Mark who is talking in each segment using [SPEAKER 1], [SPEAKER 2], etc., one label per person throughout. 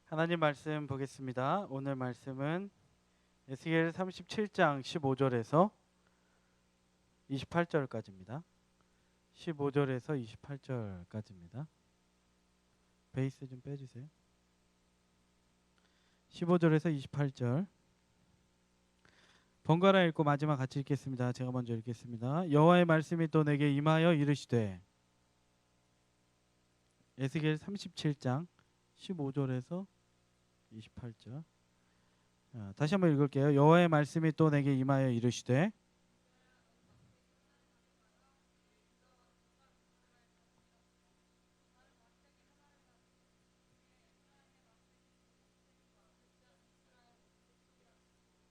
[SPEAKER 1] 하나님 말씀 보겠습니다. 오늘 말씀은 에스겔 37장 15절에서 28절까지입니다. 15절에서 28절까지입니다. 베이스 좀 빼주세요. 15절에서 28절 번갈아 읽고 마지막 같이 읽겠습니다. 제가 먼저 읽겠습니다. 여호와의 말씀이 또 내게 임하여 이르시되, 에스겔 37장 15절에서 28절. 다시 한번 읽을게요. 여호와의 말씀이 또 내게 임하여 이르시되,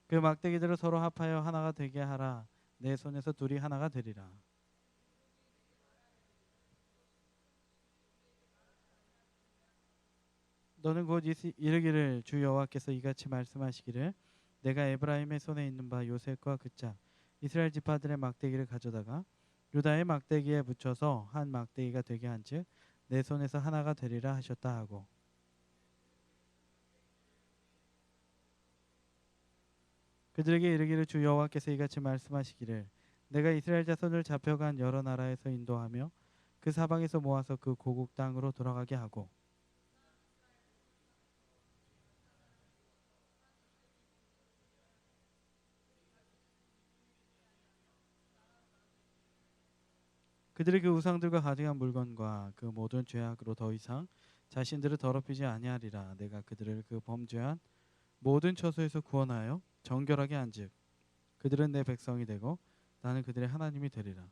[SPEAKER 1] 그 막대기들을 서로 합하여 하나가 되게 하라. 내 손에서 둘이 하나가 되리라. 너는 곧 이르기를, 주 여호와께서 이같이 말씀하시기를, 내가 에브라임의 손에 있는 바 요셉과 그 짝 이스라엘 지파들의 막대기를 가져다가 유다의 막대기에 붙여서 한 막대기가 되게 한즉 내 손에서 하나가 되리라 하셨다 하고, 그들에게 이르기를, 주 여호와께서 이같이 말씀하시기를, 내가 이스라엘 자손을 잡혀간 여러 나라에서 인도하며 그 사방에서 모아서 그 고국 땅으로 돌아가게 하고, 그들이 그 우상들과 가져간 물건과 그 모든 죄악으로 더 이상 자신들을 더럽히지 아니하리라. 내가 그들을 그 범죄한 모든 처소에서 구원하여 정결하게 한즉 그들은 내 백성이 되고 나는 그들의 하나님이 되리라.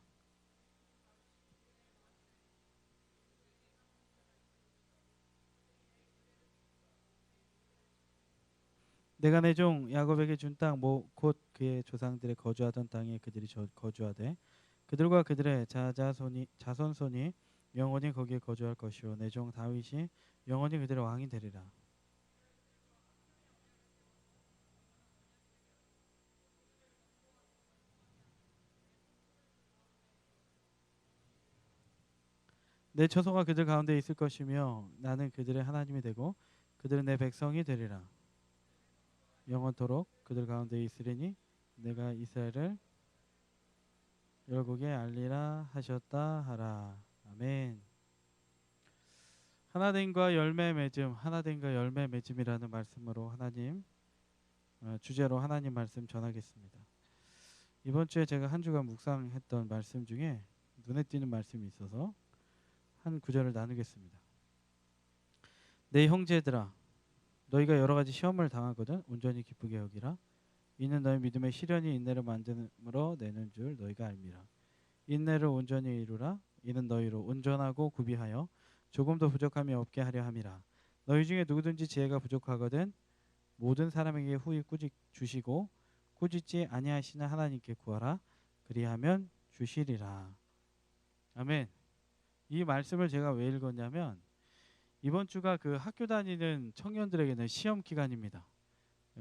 [SPEAKER 1] 내가 내 종 야곱에게 준 땅 곧 그의 조상들의 거주하던 땅에 그들이 거주하되 그들과 그들의 자손손이 영원히 거기에 거주할 것이요 내 종 다윗이 영원히 그들의 왕이 되리라. 내 처소가 그들 가운데 있을 것이며 나는 그들의 하나님이 되고 그들은 내 백성이 되리라. 영원토록 그들 가운데 있으리니 내가 이스라엘을 열국에 알리라 하셨다 하라. 아멘. 하나됨과 열매 맺음, 하나됨과 열매 맺음이라는 말씀으로 주제로 하나님 말씀 전하겠습니다. 이번 주에 제가 한 주간 묵상했던 말씀 중에 눈에 띄는 말씀이 있어서 한 구절을 나누겠습니다. 내 형제들아, 너희가 여러 가지 시험을 당하거든 온전히 기쁘게 여기라. 이는 너희 믿음의 시련이 인내를 만듦으로 내는 줄 너희가 알미라. 인내를 온전히 이루라. 이는 너희로 온전하고 구비하여 조금도 부족함이 없게 하려 함이라. 너희 중에 누구든지 지혜가 부족하거든 모든 사람에게 후히 주시고 꾸짖지 아니하시는 하나님께 구하라. 그리하면 주시리라. 아멘. 이 말씀을 제가 왜 읽었냐면 이번 주가 그 학교 다니는 청년들에게는 시험 기간입니다.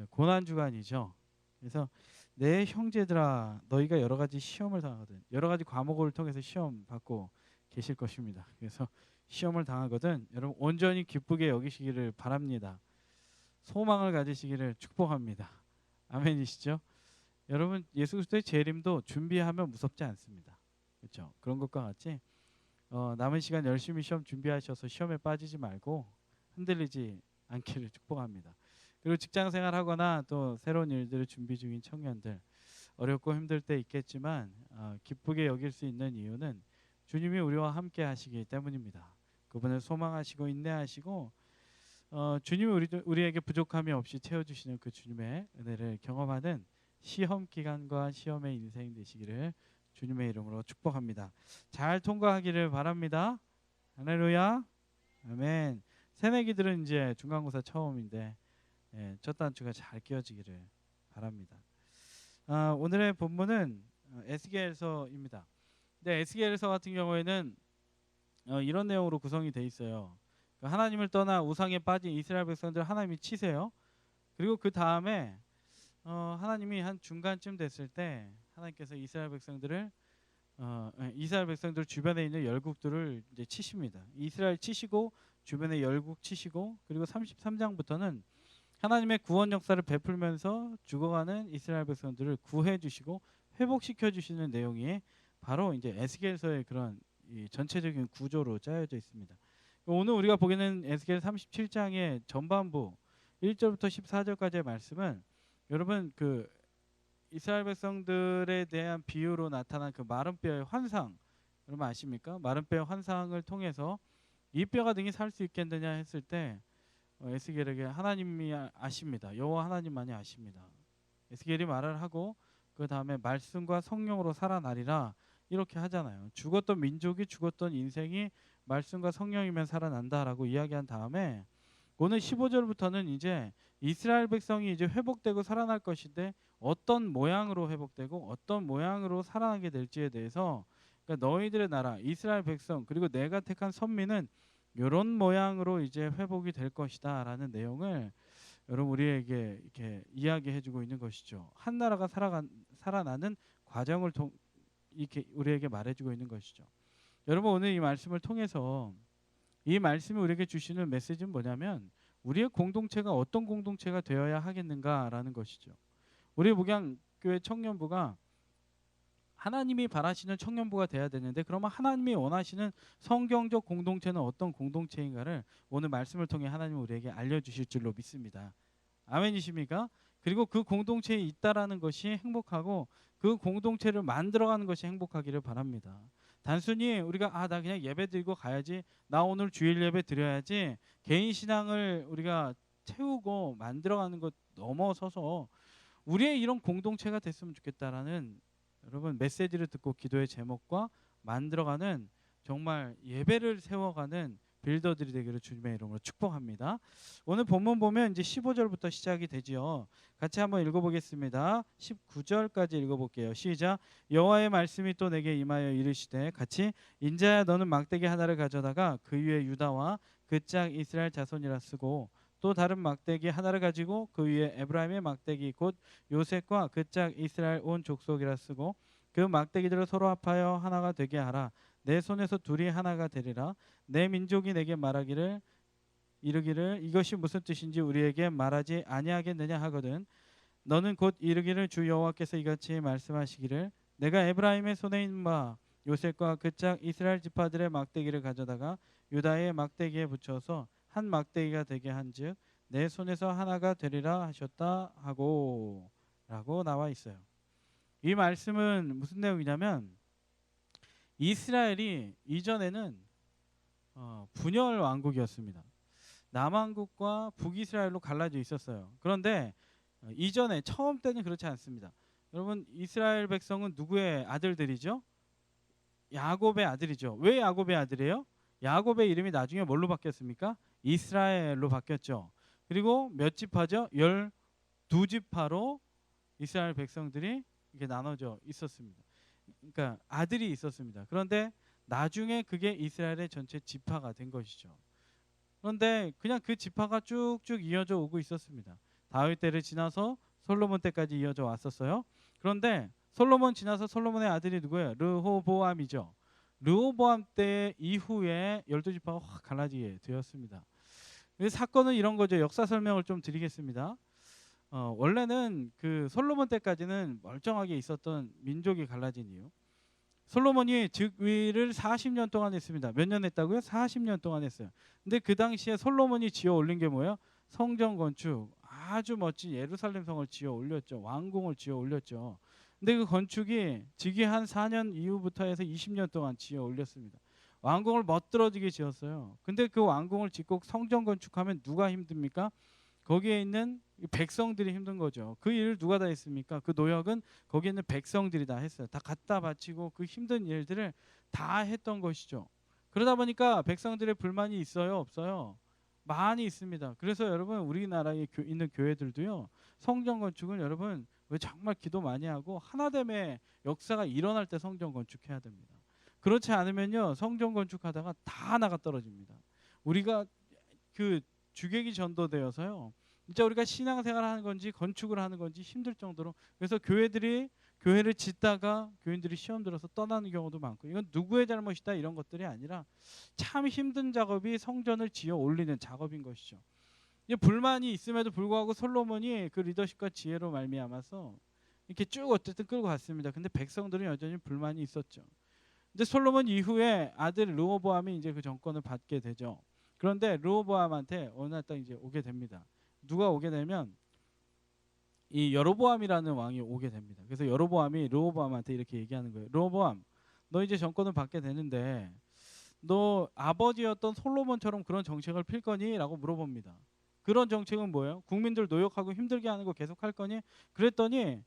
[SPEAKER 1] 고난 주간이죠. 그래서 내 형제들아, 너희가 여러 가지 시험을 당하거든. 여러 가지 과목을 통해서 시험 받고 계실 것입니다. 그래서 시험을 당하거든 여러분 온전히 기쁘게 여기시기를 바랍니다. 소망을 가지시기를 축복합니다. 아멘이시죠? 여러분 예수 그리스도의 재림도 준비하면 무섭지 않습니다. 그렇죠? 그런 것과 같이 남은 시간 열심히 시험 준비하셔서 시험에 빠지지 말고 흔들리지 않기를 축복합니다. 그리고 직장 생활하거나 또 새로운 일들을 준비 중인 청년들 어렵고 힘들 때 있겠지만 기쁘게 여길 수 있는 이유는 주님이 우리와 함께 하시기 때문입니다. 그분을 소망하시고 인내하시고 주님이 우리에게 부족함이 없이 채워주시는 그 주님의 은혜를 경험하는 시험 기간과 시험의 인생 되시기를 주님의 이름으로 축복합니다. 잘 통과하기를 바랍니다. 할렐루야. 아멘. 새내기들은 이제 중간고사 처음인데 첫 단추가 잘 끼워지기를 바랍니다. 오늘의 본문은 에스겔서입니다. 근데 에스겔서 같은 경우에는 이런 내용으로 구성이 돼 있어요. 하나님을 떠나 우상에 빠진 이스라엘 백성들 하나님이 치세요. 그리고 그 다음에 하나님이 한 중간쯤 됐을 때 하나님께서 이스라엘 백성들 주변에 있는 열국들을 이제 치십니다. 이스라엘 치시고 주변에 열국 치시고, 그리고 33장부터는 하나님의 구원 역사를 베풀면서 죽어가는 이스라엘 백성들을 구해 주시고 회복시켜 주시는 내용이 바로 이제 에스겔서의 그런 이 전체적인 구조로 짜여져 있습니다. 오늘 우리가 보기는 에스겔 37장의 전반부 1절부터 14절까지의 말씀은 여러분 그 이스라엘 백성들에 대한 비유로 나타난 그 마른 뼈의 환상, 여러분 아십니까? 마른 뼈의 환상을 통해서 이 뼈가 등이 살 수 있겠느냐 했을 때 에스겔에게 하나님이 아십니다. 여호와 하나님만이 아십니다. 에스겔이 말을 하고 그 다음에 말씀과 성령으로 살아나리라 이렇게 하잖아요. 죽었던 민족이, 죽었던 인생이 말씀과 성령이면 살아난다라고 이야기한 다음에 오늘 15절부터는 이제 이스라엘 백성이 이제 회복되고 살아날 것인데 어떤 모양으로 회복되고 어떤 모양으로 살아나게 될지에 대해서, 그러니까 너희들의 나라 이스라엘 백성 그리고 내가 택한 선민은 이런 모양으로 이제 회복이 될 것이다라는 내용을 여러분 우리에게 이렇게 이야기해주고 있는 것이죠. 한 나라가 살아나는 과정을 이렇게 우리에게 말해주고 있는 것이죠. 여러분 오늘 이 말씀을 통해서 이 말씀이 우리에게 주시는 메시지는 뭐냐면 우리의 공동체가 어떤 공동체가 되어야 하겠는가라는 것이죠. 우리 목양교회 청년부가 하나님이 바라시는 청년부가 돼야 되는데, 그러면 하나님이 원하시는 성경적 공동체는 어떤 공동체인가를 오늘 말씀을 통해 하나님 우리에게 알려주실 줄로 믿습니다. 아멘이십니까? 그리고 그 공동체에 있다라는 것이 행복하고 그 공동체를 만들어가는 것이 행복하기를 바랍니다. 단순히 우리가 나 그냥 예배 드리고 가야지, 나 오늘 주일 예배 드려야지, 개인 신앙을 우리가 채우고 만들어가는 것 넘어서서 우리의 이런 공동체가 됐으면 좋겠다라는 여러분 메시지를 듣고 기도의 제목과 만들어가는 정말 예배를 세워가는 빌더들이 되기를 주님의 이름으로 축복합니다. 오늘 본문 보면 이제 15절부터 시작이 되지요. 같이 한번 읽어보겠습니다. 19절까지 읽어볼게요. 시작. 여호와의 말씀이 또 내게 임하여 이르시되 같이 인자야 너는 막대기 하나를 가져다가 그 위에 유다와 그 짝 이스라엘 자손이라 쓰고 또 다른 막대기 하나를 가지고 그 위에 에브라임의 막대기 곧 요셉과 그 짝 이스라엘 온 족속이라 쓰고 그 막대기들을 서로 합하여 하나가 되게 하라. 내 손에서 둘이 하나가 되리라. 내 민족이 내게 말하기를 이르기를 이것이 무슨 뜻인지 우리에게 말하지 아니하겠느냐 하거든. 너는 곧 이르기를 주 여호와께서 이같이 말씀하시기를 내가 에브라임의 손에 있는 바 요셉과 그 짝 이스라엘 지파들의 막대기를 가져다가 유다의 막대기에 붙여서 한 막대기가 되게 한즉 내 손에서 하나가 되리라 하셨다 하고 라고 나와 있어요. 이 말씀은 무슨 내용이냐면 이스라엘이 이전에는 분열 왕국이었습니다. 남왕국과 북이스라엘로 갈라져 있었어요. 그런데 이전에 처음 때는 그렇지 않습니다. 여러분 이스라엘 백성은 누구의 아들들이죠? 야곱의 아들이죠. 왜 야곱의 아들이에요? 야곱의 이름이 나중에 뭘로 바뀌었습니까? 이스라엘로 바뀌었죠. 그리고 몇 지파죠? 12지파로 이스라엘 백성들이 이렇게 나눠져 있었습니다. 그러니까 아들이 있었습니다. 그런데 나중에 그게 이스라엘의 전체 지파가 된 것이죠. 그런데 그냥 그 지파가 쭉쭉 이어져 오고 있었습니다. 다윗 때를 지나서 솔로몬 때까지 이어져 왔었어요. 그런데 솔로몬 지나서 솔로몬의 아들이 누구예요? 르호보암이죠. 르호보암 때 이후에 12지파가 확 갈라지게 되었습니다. 사건은 이런 거죠. 역사 설명을 좀 드리겠습니다. 원래는 그 솔로몬 때까지는 멀쩡하게 있었던 민족이 갈라진 이유. 솔로몬이 즉위를 40년 동안 했습니다. 몇 년 했다고요? 40년 동안 했어요. 근데 그 당시에 솔로몬이 지어 올린 게 뭐예요? 성전 건축, 아주 멋진 예루살렘 성을 지어 올렸죠. 왕궁을 지어 올렸죠. 근데 그 건축이 즉위한 4년 이후부터 해서 20년 동안 지어 올렸습니다. 왕궁을 멋들어지게 지었어요. 근데 그 왕궁을 짓고 성전 건축하면 누가 힘듭니까? 거기에 있는 백성들이 힘든 거죠. 그 일을 누가 다 했습니까? 그 노역은 거기에 있는 백성들이 다 했어요. 다 갖다 바치고 그 힘든 일들을 다 했던 것이죠. 그러다 보니까 백성들의 불만이 있어요? 없어요? 많이 있습니다. 그래서 여러분 우리나라에 있는 교회들도요. 성전 건축은 여러분 왜 정말 기도 많이 하고 하나됨의 역사가 일어날 때 성전 건축해야 됩니다. 그렇지 않으면요. 성전 건축하다가 다 나가 떨어집니다. 우리가 그 주객이 전도되어서요. 진짜 우리가 신앙생활을 하는 건지 건축을 하는 건지 힘들 정도로, 그래서 교회들이 교회를 짓다가 교인들이 시험 들어서 떠나는 경우도 많고, 이건 누구의 잘못이다 이런 것들이 아니라 참 힘든 작업이 성전을 지어 올리는 작업인 것이죠. 이제 불만이 있음에도 불구하고 솔로몬이 그 리더십과 지혜로 말미암아서 이렇게 쭉 어쨌든 끌고 갔습니다. 근데 백성들은 여전히 불만이 있었죠. 이제 솔로몬 이후에 아들 르호보암이 이제 그 정권을 받게 되죠. 그런데 르호보암한테 어느 날 딱 이제 오게 됩니다. 누가 오게 되면 이 여로보암이라는 왕이 오게 됩니다. 그래서 여로보암이 르호보암한테 이렇게 얘기하는 거예요. 르호보암, 너 이제 정권을 받게 되는데 너 아버지였던 솔로몬처럼 그런 정책을 필 거니? 라고 물어봅니다. 그런 정책은 뭐예요? 국민들 노역하고 힘들게 하는 거 계속 할 거니? 그랬더니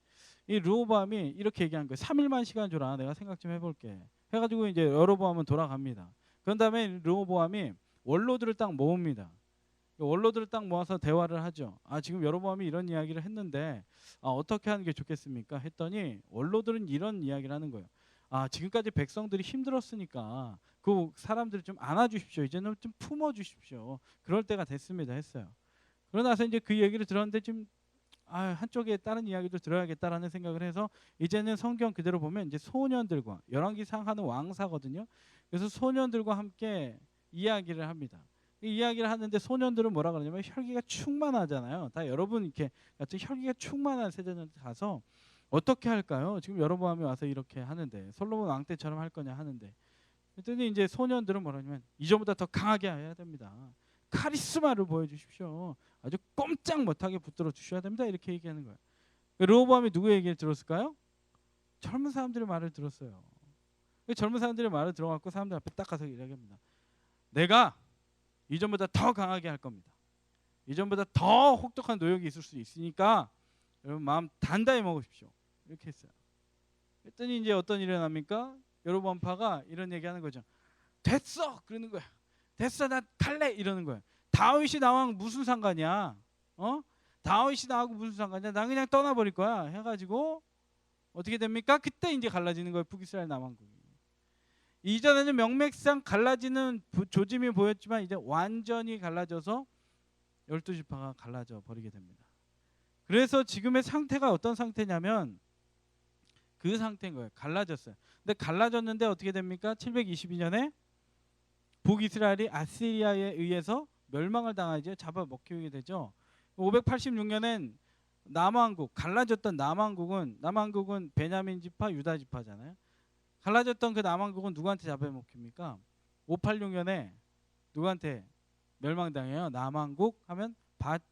[SPEAKER 1] 이 르호보암이 이렇게 얘기한 거예요. 3일만 시간 줘라. 내가 생각 좀 해볼게. 해가지고 이제 여로보암은 돌아갑니다. 그런 다음에 르호보암이 원로들을 딱 모읍니다. 원로들을 딱 모아서 대화를 하죠. 지금 여로보암이 이런 이야기를 했는데 어떻게 하는 게 좋겠습니까? 했더니 원로들은 이런 이야기를 하는 거예요. 지금까지 백성들이 힘들었으니까 그 사람들을 좀 안아주십시오. 이제는 좀 품어주십시오. 그럴 때가 됐습니다. 했어요. 그러나서 이제 그 얘기를 들었는데 좀 한쪽에 다른 이야기도 들어야겠다라는 생각을 해서 이제는 성경 그대로 보면 이제 소년들과 열왕기상 하는 왕사거든요. 그래서 소년들과 함께 이야기를 합니다. 이 이야기를 하는데 소년들은 뭐라 그러냐면 혈기가 충만하잖아요. 다 여러분 이렇게 같은 혈기가 충만한 세대한테 가서 어떻게 할까요? 지금 여로보암이 와서 이렇게 하는데 솔로몬 왕 때처럼 할 거냐 하는데, 그랬더니 이제 소년들은 뭐라냐면 이전보다 더 강하게 해야 됩니다. 카리스마를 보여주십시오. 아주 꼼짝 못하게 붙들어 주셔야 됩니다. 이렇게 얘기하는 거예요. 르호보암이 누구의 얘기를 들었을까요? 젊은 사람들의 말을 들었어요. 젊은 사람들의 말을 들어갖고 사람들 앞에 딱 가서 이야기합니다. 내가 이전보다 더 강하게 할 겁니다. 이전보다 더 혹독한 노역이 있을 수 있으니까 여러분 마음 단단히 먹으십시오. 이렇게 했어요. 그랬더니 이제 어떤 일이 일어납니까? 여로보암파가 이런 얘기하는 거죠. 됐어! 그러는 거야. 됐어, 나 갈래! 이러는 거야. 다윗이 나랑 무슨 상관이야? 다윗이 나하고 무슨 상관이야? 나 그냥 떠나버릴 거야. 해가지고 어떻게 됩니까? 그때 이제 갈라지는 거예요. 북이스라엘 남왕국이. 이전에는 명맥상 갈라지는 조짐이 보였지만 이제 완전히 갈라져서 12지파가 갈라져 버리게 됩니다. 그래서 지금의 상태가 어떤 상태냐면 그 상태인 거예요. 갈라졌어요. 근데 갈라졌는데 어떻게 됩니까? 722년에 북이스라엘이 아시리아에 의해서 멸망을 당하죠. 잡아먹히게 되죠. 586년엔 남왕국, 갈라졌던 남왕국은 베냐민 지파, 유다 지파잖아요. 갈라졌던 그 남왕국은 누구한테 잡아먹힙니까? 586년에 누구한테 멸망당해요? 남왕국 하면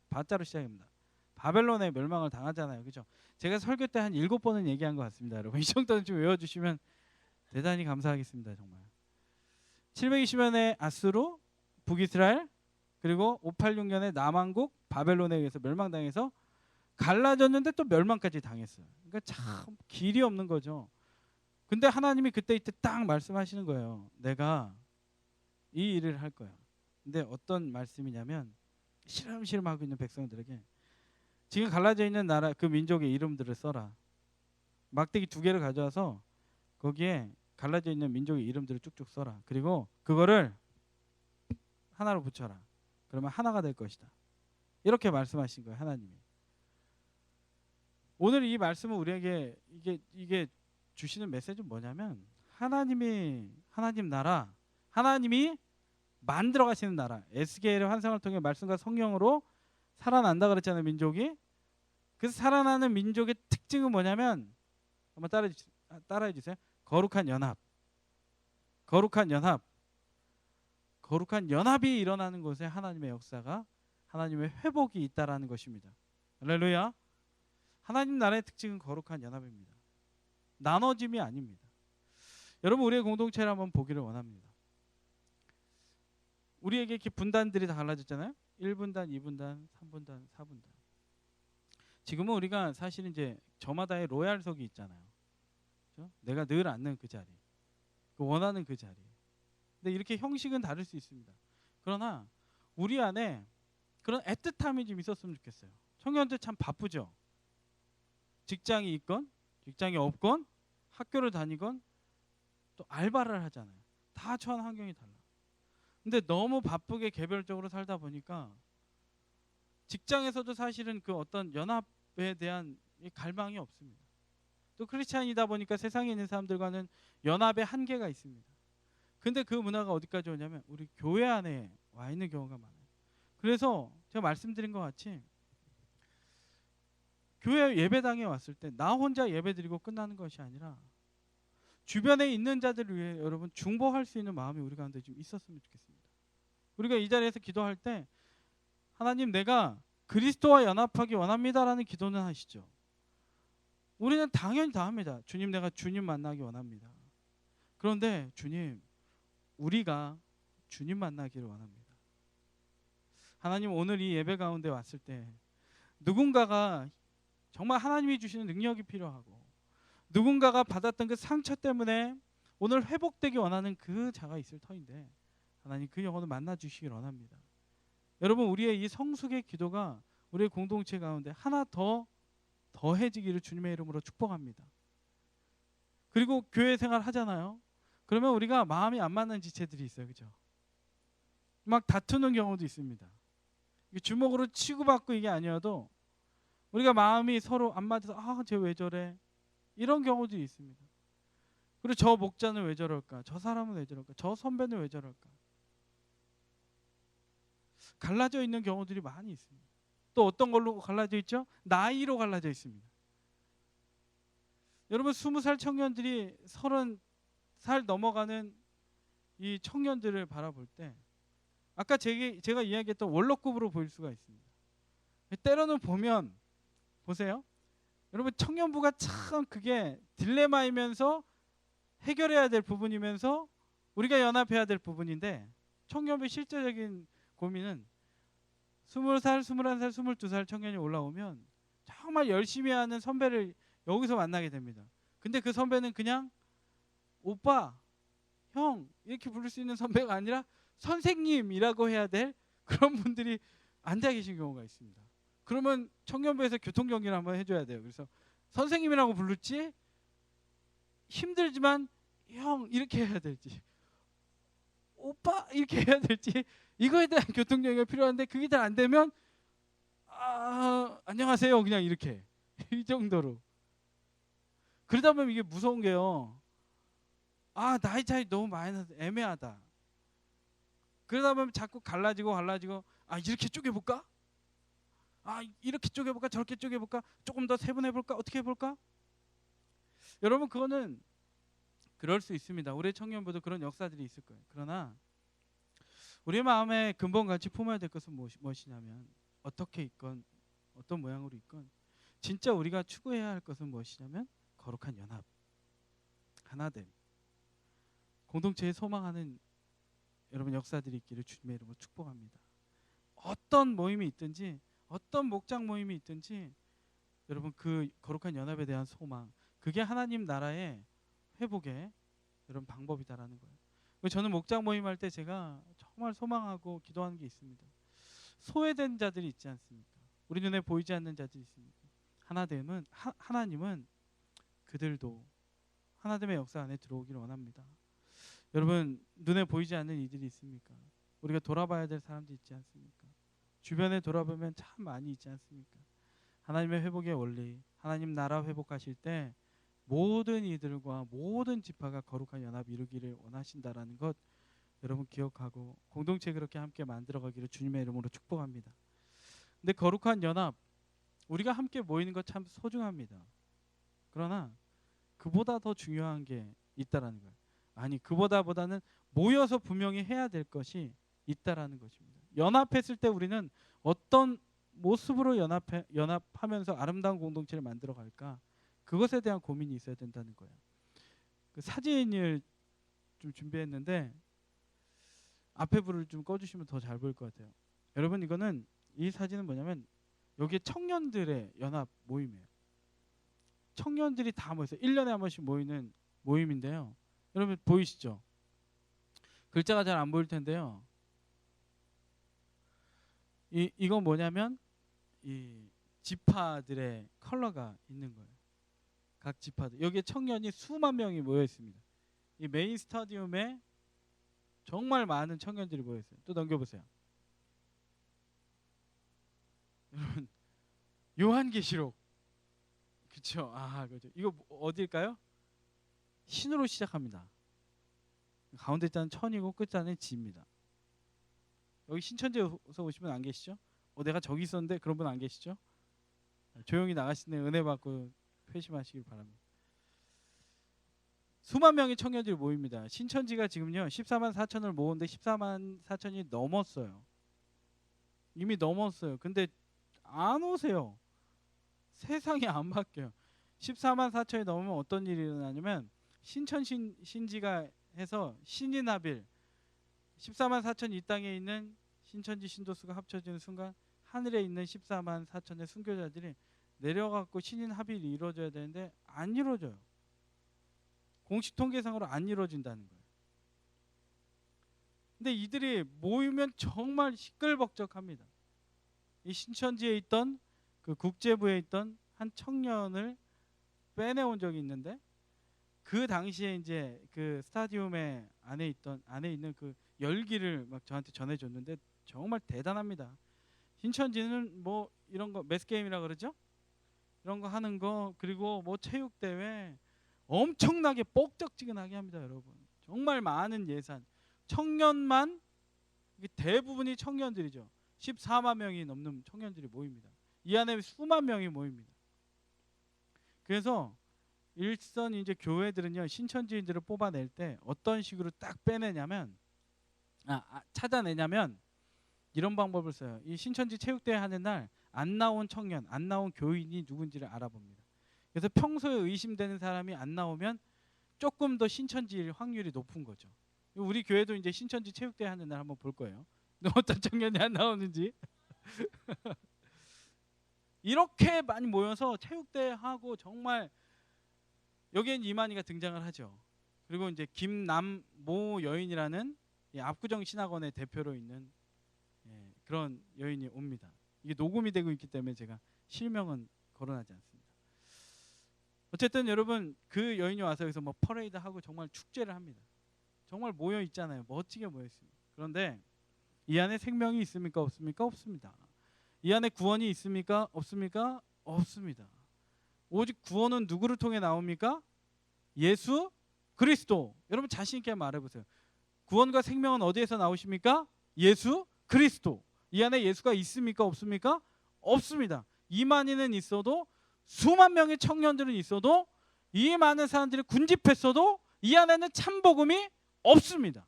[SPEAKER 1] 바자로 시작합니다. 바벨론에 멸망을 당하잖아요. 그죠? 제가 설교 때 한 7번은 얘기한 것 같습니다. 여러분 이 정도는 좀 외워주시면 대단히 감사하겠습니다. 정말. 720년에 아수르, 북이스라엘, 그리고 586년에 남왕국, 바벨론에 의해서 멸망당해서 갈라졌는데 또 멸망까지 당했어요. 그러니까 참 길이 없는 거죠. 근데 하나님이 그때 이때 딱 말씀하시는 거예요. 내가 이 일을 할 거야. 근데 어떤 말씀이냐면 시름시름 하고 있는 백성들에게 지금 갈라져 있는 나라 그 민족의 이름들을 써라. 막대기 2개를 가져와서 거기에 갈라져 있는 민족의 이름들을 쭉쭉 써라. 그리고 그거를 하나로 붙여라. 그러면 하나가 될 것이다. 이렇게 말씀하신 거예요. 하나님이. 오늘 이 말씀은 우리에게 이게 주시는 메시지는 뭐냐면 하나님 나라, 하나님이 만들어 가시는 나라, 에스겔의 환상을 통해 말씀과 성령으로 살아난다 그랬잖아요. 민족이. 그래서 살아나는 민족의 특징은 뭐냐면 한번 따라해 주세요. 거룩한 연합. 거룩한 연합이 일어나는 곳에 하나님의 역사가, 하나님의 회복이 있다라는 것입니다. 할렐루야. 하나님 나라의 특징은 거룩한 연합입니다. 나눠짐이 아닙니다. 여러분 우리의 공동체를 한번 보기를 원합니다. 우리에게 이렇게 분단들이 다 갈라졌잖아요. 1분단, 2분단, 3분단, 4분단. 지금은 우리가 사실 이제 저마다의 로얄석이 있잖아요. 그렇죠? 내가 늘 앉는 그 자리, 원하는 그 자리. 근데 이렇게 형식은 다를 수 있습니다. 그러나 우리 안에 그런 애틋함이 좀 있었으면 좋겠어요. 청년들 참 바쁘죠. 직장이 있건 직장이 없건 학교를 다니건 또 알바를 하잖아요. 다 처한 환경이 달라. 근데 너무 바쁘게 개별적으로 살다 보니까 직장에서도 사실은 그 어떤 연합에 대한 갈망이 없습니다. 또 크리스찬이다 보니까 세상에 있는 사람들과는 연합의 한계가 있습니다. 근데 그 문화가 어디까지 오냐면 우리 교회 안에 와 있는 경우가 많아요. 그래서 제가 말씀드린 것 같이 교회 예배당에 왔을 때 나 혼자 예배드리고 끝나는 것이 아니라 주변에 있는 자들을 위해 여러분 중보할 수 있는 마음이 우리 가운데 좀 있었으면 좋겠습니다. 우리가 이 자리에서 기도할 때 하나님 내가 그리스도와 연합하기 원합니다라는 기도는 하시죠. 우리는 당연히 다 합니다. 주님 내가 주님 만나기 원합니다. 그런데 주님 우리가 주님 만나기를 원합니다. 하나님 오늘 이 예배 가운데 왔을 때 누군가가 정말 하나님이 주시는 능력이 필요하고 누군가가 받았던 그 상처 때문에 오늘 회복되기 원하는 그 자가 있을 터인데 하나님 그 영혼을 만나 주시길 원합니다. 여러분 우리의 이 성숙의 기도가 우리의 공동체 가운데 하나 더 더해지기를 주님의 이름으로 축복합니다. 그리고 교회 생활 하잖아요. 그러면 우리가 마음이 안 맞는 지체들이 있어요. 그죠? 막 다투는 경우도 있습니다. 주먹으로 치고받고 이게 아니어도 우리가 마음이 서로 안 맞아서 쟤 왜 저래? 이런 경우도 있습니다. 그리고 저 목자는 왜 저럴까? 저 사람은 왜 저럴까? 저 선배는 왜 저럴까? 갈라져 있는 경우들이 많이 있습니다. 또 어떤 걸로 갈라져 있죠? 나이로 갈라져 있습니다. 여러분 20살 청년들이 30살 넘어가는 이 청년들을 바라볼 때 아까 제가 이야기했던 원로급으로 보일 수가 있습니다. 때로는 보면 보세요. 여러분 청년부가 참 그게 딜레마이면서 해결해야 될 부분이면서 우리가 연합해야 될 부분인데 청년부의 실제적인 고민은 20살, 21살, 22살 청년이 올라오면 정말 열심히 하는 선배를 여기서 만나게 됩니다. 근데 그 선배는 그냥 오빠, 형 이렇게 부를 수 있는 선배가 아니라 선생님이라고 해야 될 그런 분들이 앉아 계신 경우가 있습니다. 그러면 청년부에서 교통정리를 한번 해줘야 돼요. 그래서 선생님이라고 부를지 힘들지만 형 이렇게 해야 될지 오빠 이렇게 해야 될지 이거에 대한 교통정리가 필요한데 그게 잘 안 되면 안녕하세요 그냥 이렇게 이 정도로. 그러다 보면 이게 무서운 게요. 나이 차이 너무 많이 나서 애매하다. 그러다 보면 자꾸 갈라지고 이렇게 쪼개볼까? 이렇게 쪼개볼까? 저렇게 쪼개볼까? 조금 더 세분해볼까? 어떻게 해볼까? 여러분 그거는 그럴 수 있습니다. 우리 청년부도 그런 역사들이 있을 거예요. 그러나 우리 마음에 근본같이 품어야 될 것은 무엇이냐면 어떻게 있건 어떤 모양으로 있건 진짜 우리가 추구해야 할 것은 무엇이냐면 거룩한 연합, 하나됨, 공동체에 소망하는 여러분 역사들이 있기를 주님의 이름으로 축복합니다. 어떤 모임이 있든지 어떤 목장 모임이 있든지 여러분 그 거룩한 연합에 대한 소망 그게 하나님 나라의 회복의 여러분 방법이다라는 거예요. 저는 목장 모임할 때 제가 정말 소망하고 기도하는 게 있습니다. 소외된 자들이 있지 않습니까? 우리 눈에 보이지 않는 자들이 있습니까? 하나님은 그들도 하나님의 역사 안에 들어오기를 원합니다. 여러분 눈에 보이지 않는 이들이 있습니까? 우리가 돌아봐야 될 사람들이 있지 않습니까? 주변에 돌아보면 참 많이 있지 않습니까? 하나님의 회복의 원리, 하나님 나라 회복하실 때 모든 이들과 모든 지파가 거룩한 연합 이루기를 원하신다라는 것 여러분 기억하고 공동체 그렇게 함께 만들어가기를 주님의 이름으로 축복합니다. 근데 거룩한 연합 우리가 함께 모이는 것 참 소중합니다. 그러나 그보다 더 중요한 게 있다라는 거예요. 그보다는 모여서 분명히 해야 될 것이 있다라는 것입니다. 연합했을 때 우리는 어떤 모습으로 연합하면서 아름다운 공동체를 만들어 갈까? 그것에 대한 고민이 있어야 된다는 거예요. 그 사진을 좀 준비했는데 앞에 불을 좀 꺼주시면 더 잘 보일 것 같아요. 여러분 이 사진은 뭐냐면 여기 청년들의 연합 모임이에요. 청년들이 다 모여서 1년에 한 번씩 모이는 모임인데요. 여러분 보이시죠? 글자가 잘 안 보일 텐데요. 이건 뭐냐면 이 지파들의 컬러가 있는 거예요. 각 지파들. 여기에 청년이 수만 명이 모여 있습니다. 이 메인 스타디움에 정말 많은 청년들이 모여 있어요. 또 넘겨보세요. 여러분 요한계시록 그렇죠. 그렇죠. 이거 어디일까요? 신으로 시작합니다. 가운데 자는 천이고 끝 자는 지입니다. 여기 신천지에서 오신 분 안 계시죠? 내가 저기 있었는데 그런 분 안 계시죠? 조용히 나가시네. 은혜 받고 회심하시길 바랍니다. 수만 명의 청년들이 모입니다. 신천지가 지금요 14만 4천을 모으는데 14만 4천이 넘었어요. 이미 넘었어요. 근데 안 오세요. 세상이 안 바뀌어요. 14만 4천이 넘으면 어떤 일이 일어나냐면 신지가 해서 신인합일 14만 4천 이 땅에 있는 신천지 신도수가 합쳐지는 순간 하늘에 있는 14만 4천의 순교자들이 내려가고 신인합일이 이루어져야 되는데 안 이루어져요. 공식 통계상으로 안 이루어진다는 거예요. 근데 이들이 모이면 정말 시끌벅적합니다. 이 신천지에 있던 그 국제부에 있던 한 청년을 빼내온 적이 있는데 그 당시에 이제 그 스타디움에 안에 있는 그 열기를 막 저한테 전해줬는데 정말 대단합니다. 신천지는 뭐 이런 거 매스게임이라 그러죠? 이런 거 하는 거 그리고 뭐 체육대회 엄청나게 뻑적지근하게 합니다, 여러분. 정말 많은 예산. 청년만 대부분이 청년들이죠. 14만 명이 넘는 청년들이 모입니다. 이 안에 수만 명이 모입니다. 그래서 일선 이제 교회들은요 신천지인들을 뽑아낼 때 어떤 식으로 딱 빼내냐면 찾아내냐면 이런 방법을 써요. 이 신천지 체육대회 하는 날 안 나온 청년, 안 나온 교인이 누군지를 알아봅니다. 그래서 평소에 의심되는 사람이 안 나오면 조금 더 신천지일 확률이 높은 거죠. 우리 교회도 이제 신천지 체육대회 하는 날 한번 볼 거예요. 어떤 청년이 안 나오는지. 이렇게 많이 모여서 체육대회 하고 정말 여기엔 이만희가 등장을 하죠. 그리고 이제 김남모 여인이라는 압구정 신학원의 대표로 있는 그런 여인이 옵니다. 이게 녹음이 되고 있기 때문에 제가 실명은 거론하지 않습니다. 어쨌든 여러분 그 여인이 와서 여기서 뭐 퍼레이드 하고 정말 축제를 합니다. 정말 모여 있잖아요. 멋지게 모여 있습니다. 그런데 이 안에 생명이 있습니까? 없습니까? 없습니다. 이 안에 구원이 있습니까? 없습니까? 없습니다. 오직 구원은 누구를 통해 나옵니까? 예수 그리스도. 여러분 자신 있게 말해보세요. 구원과 생명은 어디에서 나오십니까? 예수 그리스도. 이 안에 예수가 있습니까? 없습니까? 없습니다. 이만희는 있어도 수만 명의 청년들은 있어도 이 많은 사람들이 군집했어도 이 안에는 참 복음이 없습니다.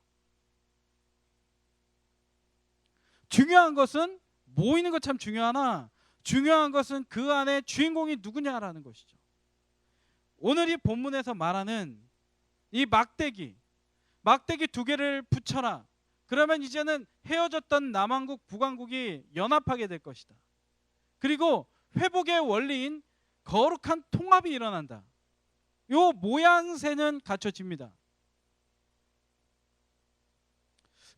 [SPEAKER 1] 중요한 것은 모이는 것 참 중요하나 중요한 것은 그 안에 주인공이 누구냐라는 것이죠. 오늘 이 본문에서 말하는 이 막대기 두 개를 붙여라. 그러면 이제는 헤어졌던 남한국 북한국이 연합하게 될 것이다. 그리고 회복의 원리인 거룩한 통합이 일어난다. 요 모양새는 갖춰집니다.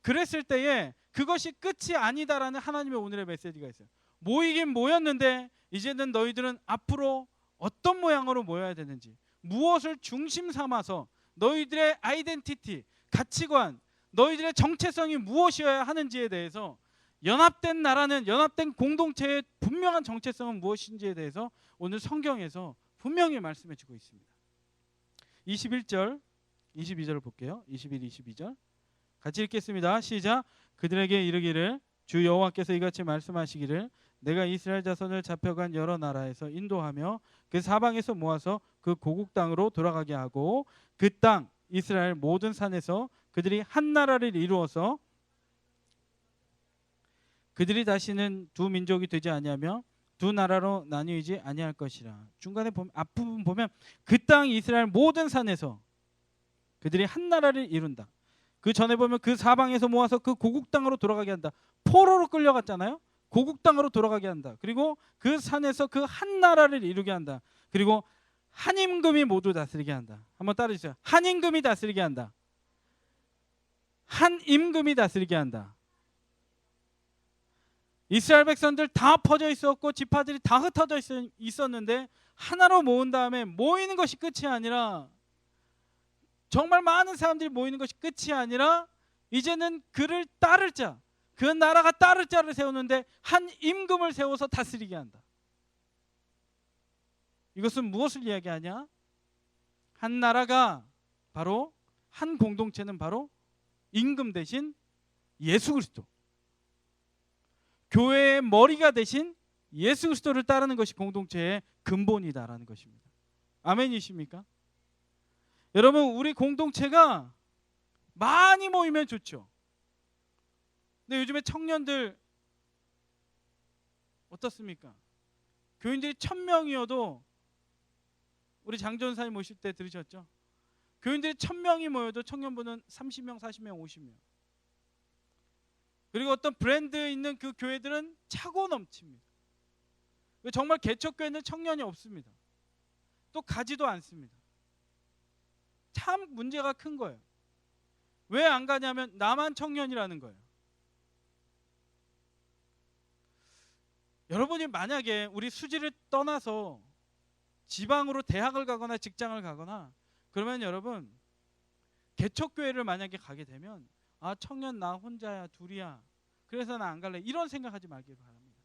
[SPEAKER 1] 그랬을 때에 그것이 끝이 아니다라는 하나님의 오늘의 메시지가 있어요. 모이긴 모였는데 이제는 너희들은 앞으로 어떤 모양으로 모여야 되는지, 무엇을 중심 삼아서 너희들의 아이덴티티, 가치관, 너희들의 정체성이 무엇이어야 하는지에 대해서 연합된 나라는, 연합된 공동체의 분명한 정체성은 무엇인지에 대해서 오늘 성경에서 분명히 말씀해 주고 있습니다. 21절, 22절을 볼게요. 21, 22절 같이 읽겠습니다. 시작. 그들에게 이르기를 주 여호와께서 이같이 말씀하시기를 내가 이스라엘 자손을 잡혀간 여러 나라에서 인도하며 그 사방에서 모아서 그 고국 땅으로 돌아가게 하고 그 땅 이스라엘 모든 산에서 그들이 한 나라를 이루어서 그들이 다시는 두 민족이 되지 아니하며 두 나라로 나뉘지 아니할 것이라. 중간에 보면 앞부분 보면 그 땅 이스라엘 모든 산에서 그들이 한 나라를 이룬다. 그 전에 보면 그 사방에서 모아서 그 고국 땅으로 돌아가게 한다. 포로로 끌려갔잖아요. 고국 땅으로 돌아가게 한다. 그리고 그 산에서 그 한 나라를 이루게 한다. 그리고 한 임금이 모두 다스리게 한다. 한번 따라주세요. 한 임금이 다스리게 한다. 한 임금이 다스리게 한다. 이스라엘 백성들 다 퍼져 있었고 지파들이 다 흩어져 있었는데 하나로 모은 다음에 모이는 것이 끝이 아니라, 정말 많은 사람들이 모이는 것이 끝이 아니라 이제는 그를 따를 자, 그 나라가 따를 자를 세우는데 한 임금을 세워서 다스리게 한다. 이것은 무엇을 이야기하냐? 한 나라가 바로, 한 공동체는 바로 임금 대신 예수 그리스도, 교회의 머리가 대신 예수 그리스도를 따르는 것이 공동체의 근본이다라는 것입니다. 아멘이십니까? 여러분, 우리 공동체가 많이 모이면 좋죠. 근데 요즘에 청년들 어떻습니까? 교인들이 1000명이어도, 우리 장전사님 모실 때 들으셨죠? 교인들이 1000명이 모여도 청년부는 30명, 40명, 50명. 그리고 어떤 브랜드 있는 그 교회들은 차고 넘칩니다. 정말 개척교회는 청년이 없습니다. 또 가지도 않습니다. 참 문제가 큰 거예요. 왜 안 가냐면 나만 청년이라는 거예요. 여러분이 만약에 우리 수지를 떠나서 지방으로 대학을 가거나 직장을 가거나 그러면 여러분, 개척교회를 만약에 가게 되면 아, 청년 나 혼자야, 둘이야, 그래서 나 안 갈래, 이런 생각하지 말길 바랍니다.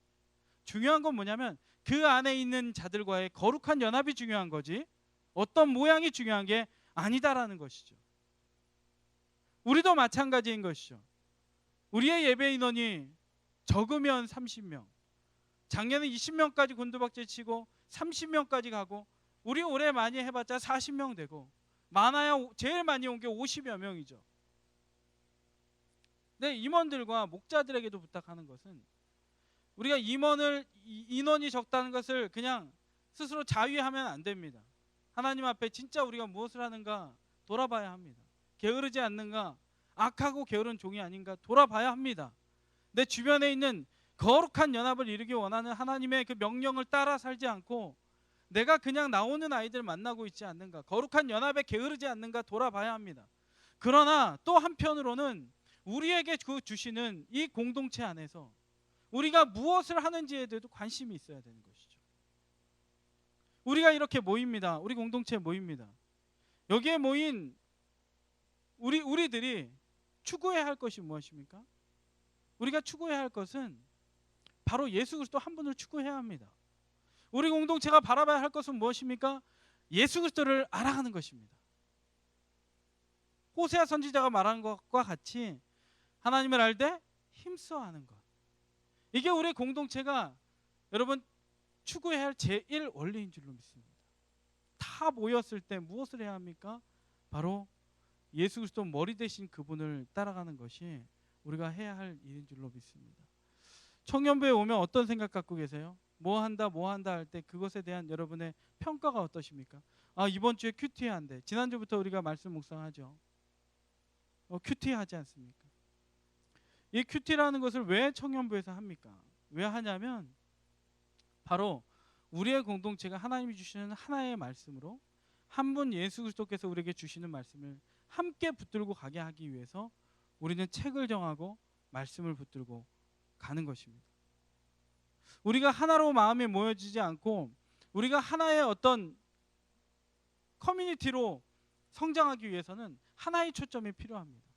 [SPEAKER 1] 중요한 건 뭐냐면 그 안에 있는 자들과의 거룩한 연합이 중요한 거지 어떤 모양이 중요한 게 아니다라는 것이죠. 우리도 마찬가지인 것이죠. 우리의 예배 인원이 적으면 30명, 작년에 20명까지 곤두박질 치고 30명까지 가고, 우리 올해 많이 해봤자 40명 되고, 많아야 제일 많이 온 게 50여 명이죠. 근데 임원들과 목자들에게도 부탁하는 것은, 우리가 인원이 적다는 것을 그냥 스스로 자위하면 안 됩니다. 하나님 앞에 진짜 우리가 무엇을 하는가 돌아봐야 합니다. 게으르지 않는가, 악하고 게으른 종이 아닌가 돌아봐야 합니다. 내 주변에 있는 거룩한 연합을 이루기 원하는 하나님의 그 명령을 따라 살지 않고 내가 그냥 나오는 아이들 만나고 있지 않는가, 거룩한 연합에 게으르지 않는가 돌아봐야 합니다. 그러나 또 한편으로는 우리에게 그 주시는 이 공동체 안에서 우리가 무엇을 하는지에 대해도 관심이 있어야 되는 것이죠. 우리가 이렇게 모입니다. 우리 공동체에 모입니다. 여기에 모인 우리들이 추구해야 할 것이 무엇입니까? 우리가 추구해야 할 것은 바로 예수 그리스도 한 분을 추구해야 합니다. 우리 공동체가 바라봐야 할 것은 무엇입니까? 예수 그리스도를 알아가는 것입니다. 호세아 선지자가 말한 것과 같이 하나님을 알되 힘써하는 것, 이게 우리 공동체가 여러분 추구해야 할 제1 원리인 줄로 믿습니다. 다 모였을 때 무엇을 해야 합니까? 바로 예수 그리스도 머리 대신 그분을 따라가는 것이 우리가 해야 할 일인 줄로 믿습니다. 청년부에 오면 어떤 생각 갖고 계세요? 뭐 한다 할 때 그것에 대한 여러분의 평가가 어떠십니까? 아, 이번 주에 큐티 한대. 지난주부터 우리가 말씀 묵상하죠. 큐티 하지 않습니까? 이 큐티라는 것을 왜 청년부에서 합니까? 왜 하냐면 바로 우리의 공동체가 하나님이 주시는 하나의 말씀으로 한 분 예수 그리스도께서 우리에게 주시는 말씀을 함께 붙들고 가게 하기 위해서 우리는 책을 정하고 말씀을 붙들고 가는 것입니다. 우리가 하나로 마음이 모여지지 않고 우리가 하나의 어떤 커뮤니티로 성장하기 위해서는 하나의 초점이 필요합니다.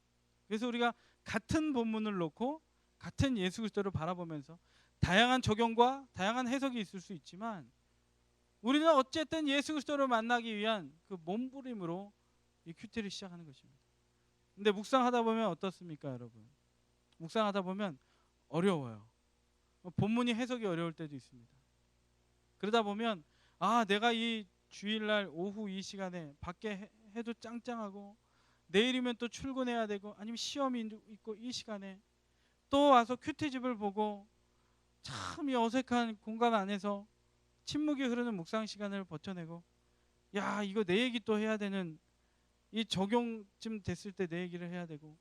[SPEAKER 1] 그래서 우리가 같은 본문을 놓고 같은 예수 그리스도를 바라보면서 다양한 적용과 다양한 해석이 있을 수 있지만 우리는 어쨌든 예수 그리스도를 만나기 위한 그 몸부림으로 이 큐티를 시작하는 것입니다. 근데 묵상하다 보면 어떻습니까, 여러분? 묵상하다 보면 어려워요. 본문이 해석이 어려울 때도 있습니다. 그러다 보면 아, 내가 이 주일날 오후 이 시간에 밖에 해도 짱짱하고 내일이면 또 출근해야 되고 아니면 시험이 있고 이 시간에 또 와서 큐티집을 보고 참 이 어색한 공간 안에서 침묵이 흐르는 묵상 시간을 버텨내고, 야, 이거 내 얘기 또 해야 되는, 이 적용쯤 됐을 때 내 얘기를 해야 되고,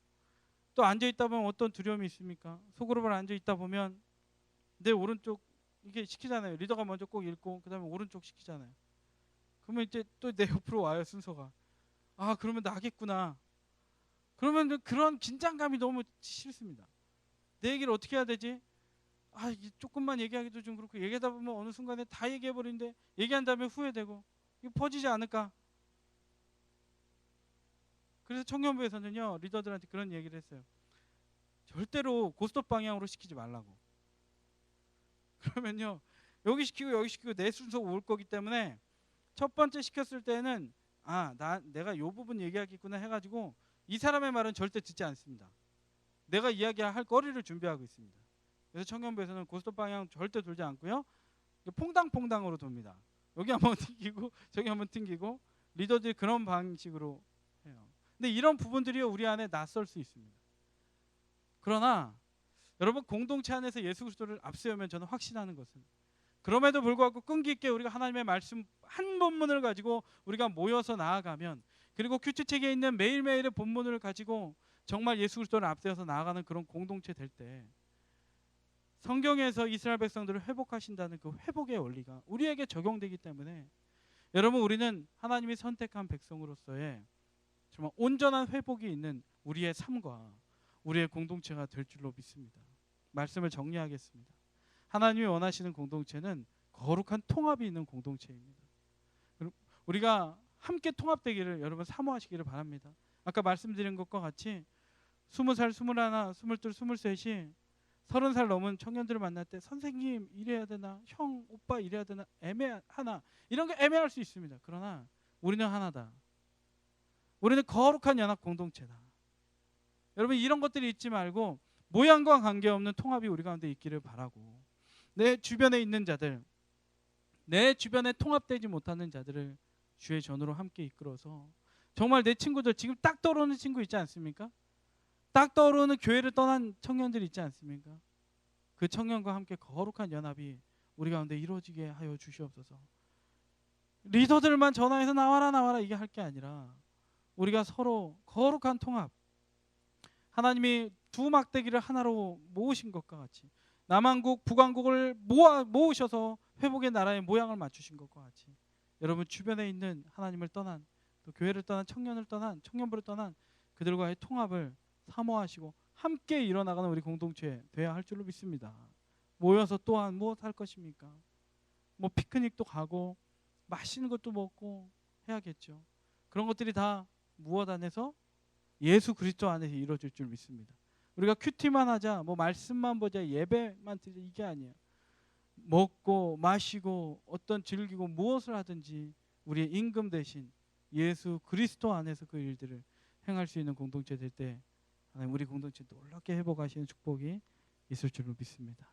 [SPEAKER 1] 또 앉아있다 보면 어떤 두려움이 있습니까? 소그룹을 앉아있다 보면 내 오른쪽 이게 시키잖아요. 리더가 먼저 꼭 읽고 그 다음에 오른쪽 시키잖아요. 그러면 이제 또 내 옆으로 와요, 순서가. 아, 그러면 나겠구나. 그러면 그런 긴장감이 너무 싫습니다. 내 얘기를 어떻게 해야 되지? 아, 조금만 얘기하기도 좀 그렇고, 얘기하다 보면 어느 순간에 다 얘기해버리는데 얘기한 다음에 후회되고, 이거 퍼지지 않을까? 그래서 청년부에서는요, 리더들한테 그런 얘기를 했어요. 절대로 고스톱 방향으로 시키지 말라고. 그러면요, 여기 시키고 내 순서 올 거기 때문에 첫 번째 시켰을 때는 내가 요 부분 얘기하겠구나 해가지고 이 사람의 말은 절대 듣지 않습니다. 내가 이야기할 거리를 준비하고 있습니다. 그래서 청년부에서는 고스톱 방향 절대 돌지 않고요. 퐁당퐁당으로 돕니다. 여기 한번 튕기고 저기 한번 튕기고 리더들이 그런 방식으로 해요. 근데 이런 부분들이 우리 안에 낯설 수 있습니다. 그러나 여러분 공동체 안에서 예수 그리스도를 앞세우면 저는 확신하는 것은 그럼에도 불구하고 끈기 있게 우리가 하나님의 말씀 한 본문을 가지고 우리가 모여서 나아가면 그리고 큐티책에 있는 매일매일의 본문을 가지고 정말 예수 그리스도를 앞세워서 나아가는 그런 공동체 될 때 성경에서 이스라엘 백성들을 회복하신다는 그 회복의 원리가 우리에게 적용되기 때문에 여러분 우리는 하나님이 선택한 백성으로서의 정말 온전한 회복이 있는 우리의 삶과 우리의 공동체가 될 줄로 믿습니다. 말씀을 정리하겠습니다. 하나님이 원하시는 공동체는 거룩한 통합이 있는 공동체입니다. 우리가 함께 통합되기를 여러분 사모하시기를 바랍니다. 아까 말씀드린 것과 같이 20살, 21, 22, 23이 30살 넘은 청년들을 만날 때 선생님 이래야 되나, 형, 오빠 이래야 되나 애매하나 이런 게 애매할 수 있습니다. 그러나 우리는 하나다. 우리는 거룩한 연합 공동체다. 여러분 이런 것들이 잊지 말고 모양과 관계없는 통합이 우리 가운데 있기를 바라고 내 주변에 있는 자들, 내 주변에 통합되지 못하는 자들을 주의 전으로 함께 이끌어서 정말 내 친구들 지금 딱 떠오르는 친구 있지 않습니까? 딱 떠오르는 교회를 떠난 청년들 있지 않습니까? 그 청년과 함께 거룩한 연합이 우리 가운데 이루어지게 하여 주시옵소서. 리더들만 전화해서 나와라 이게 할 게 아니라 우리가 서로 거룩한 통합, 하나님이 두 막대기를 하나로 모으신 것과 같이 남한국, 북한국을 모으셔서 회복의 나라의 모양을 맞추신 것과 같이 여러분 주변에 있는 하나님을 떠난 또 교회를 떠난 청년을 떠난 청년부를 떠난 그들과의 통합을 사모하시고 함께 일어나가는 우리 공동체 돼야 할 줄로 믿습니다. 모여서 또한 무엇 할 것입니까? 뭐 피크닉도 가고 맛있는 것도 먹고 해야겠죠. 그런 것들이 다 무엇 안에서? 예수 그리스도 안에서 이루어질 줄 믿습니다. 우리가 큐티만 하자, 뭐 말씀만 보자, 예배만 드자 이게 아니에요. 먹고 마시고 어떤 즐기고 무엇을 하든지 우리의 임금 대신 예수 그리스도 안에서 그 일들을 행할 수 있는 공동체 될 때 하나님 우리 공동체 놀랍게 회복하시는 축복이 있을 줄로 믿습니다.